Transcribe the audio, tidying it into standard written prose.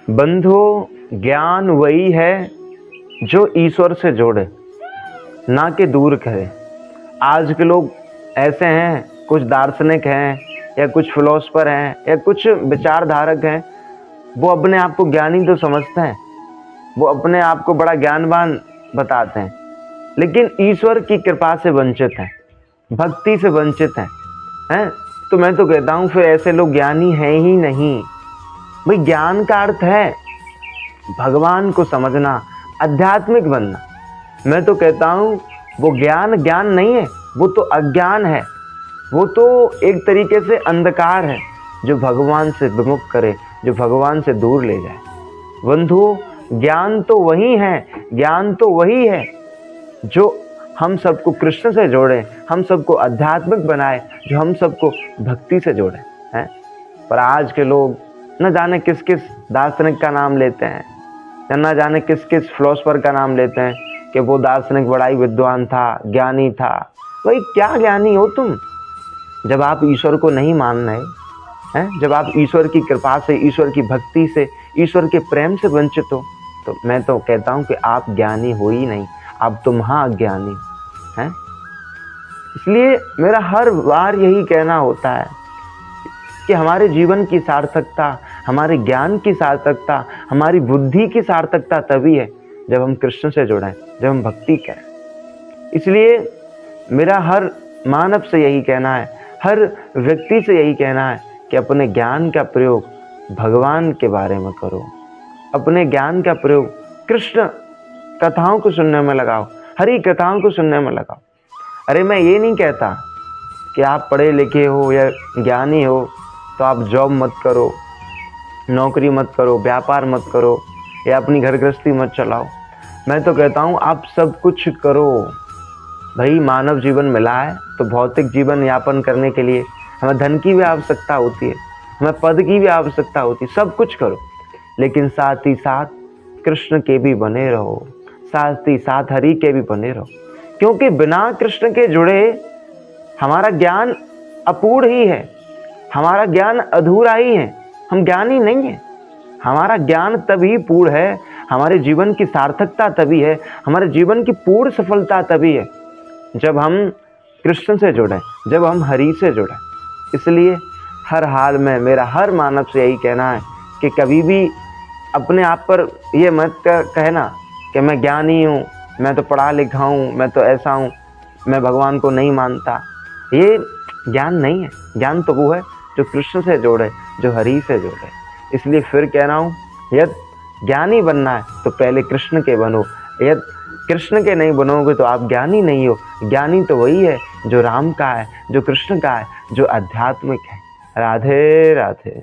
बंधुओं, ज्ञान वही है जो ईश्वर से जोड़े, ना कि दूर करे। आज के लोग ऐसे हैं, कुछ दार्शनिक हैं या कुछ फिलोसफर हैं या कुछ विचारधारक हैं, वो अपने आप को ज्ञानी तो समझते हैं, वो अपने आप को बड़ा ज्ञानवान बताते हैं, लेकिन ईश्वर की कृपा से वंचित हैं, भक्ति से वंचित हैं। तो मैं तो कहता हूँ फिर ऐसे लोग ज्ञानी हैं ही नहीं। भाई, ज्ञान का अर्थ है भगवान को समझना, आध्यात्मिक बनना। मैं तो कहता हूँ वो ज्ञान ज्ञान नहीं है, वो तो अज्ञान है, वो तो एक तरीके से अंधकार है जो भगवान से विमुख करे, जो भगवान से दूर ले जाए। बंधुओं, ज्ञान तो वही है, ज्ञान तो वही है जो हम सबको कृष्ण से जोड़े, हम सबको आध्यात्मिक बनाए, जो हम सबको भक्ति से जोड़े हैं। पर आज के लोग न जाने किस किस दार्शनिक का नाम लेते हैं, न जाने किस किस फिलोसफर का नाम लेते हैं कि वो दार्शनिक बड़ा ही विद्वान था, ज्ञानी था। भाई, क्या ज्ञानी हो तुम जब आप ईश्वर को नहीं मान रहे हैं, जब आप ईश्वर की कृपा से, ईश्वर की भक्ति से, ईश्वर के प्रेम से वंचित हो? तो मैं तो कहता हूँ कि आप ज्ञानी हो ही नहीं, आप तो महाअज्ञानी हैं। इसलिए मेरा हर बार यही कहना होता है कि हमारे जीवन की सार्थकता, हमारे ज्ञान की सार्थकता, हमारी बुद्धि की सार्थकता तभी है जब हम कृष्ण से जुड़ें, जब हम भक्ति करें। इसलिए मेरा हर मानव से यही कहना है, हर व्यक्ति से यही कहना है कि अपने ज्ञान का प्रयोग भगवान के बारे में करो, अपने ज्ञान का प्रयोग कृष्ण कथाओं को सुनने में लगाओ, हरि कथाओं को सुनने में लगाओ। अरे, मैं ये नहीं कहता कि आप पढ़े लिखे हो या ज्ञानी हो तो आप जॉब मत करो, नौकरी मत करो, व्यापार मत करो या अपनी घर गृहस्थी मत चलाओ। मैं तो कहता हूँ आप सब कुछ करो। भाई, मानव जीवन मिला है तो भौतिक जीवन यापन करने के लिए हमें धन की भी आवश्यकता होती है, हमें पद की भी आवश्यकता होती है। सब कुछ करो, लेकिन साथ ही साथ कृष्ण के भी बने रहो, साथ ही साथ हरि के भी बने रहो, क्योंकि बिना कृष्ण के जुड़े हमारा ज्ञान अपूर्ण ही है, हमारा ज्ञान अधूरा ही है, हम ज्ञानी नहीं है। हमारा ज्ञान तभी पूर्ण है, हमारे जीवन की सार्थकता तभी है, हमारे जीवन की पूर्ण सफलता तभी है जब हम कृष्ण से जुड़े, जब हम हरि से जुड़े। इसलिए हर हाल में मेरा हर मानव से यही कहना है कि कभी भी अपने आप पर ये मत कहना कि मैं ज्ञानी हूँ, मैं तो पढ़ा लिखा हूँ, मैं तो ऐसा हूँ, मैं भगवान को नहीं मानता। ये ज्ञान नहीं है। ज्ञान तो वो है जो कृष्ण से जोड़े, जो हरि से जोड़े। इसलिए फिर कह रहा हूँ, यदि ज्ञानी बनना है तो पहले कृष्ण के बनो, यदि कृष्ण के नहीं बनोगे तो आप ज्ञानी नहीं हो। ज्ञानी तो वही है जो राम का है, जो कृष्ण का है, जो आध्यात्मिक है। राधे राधे।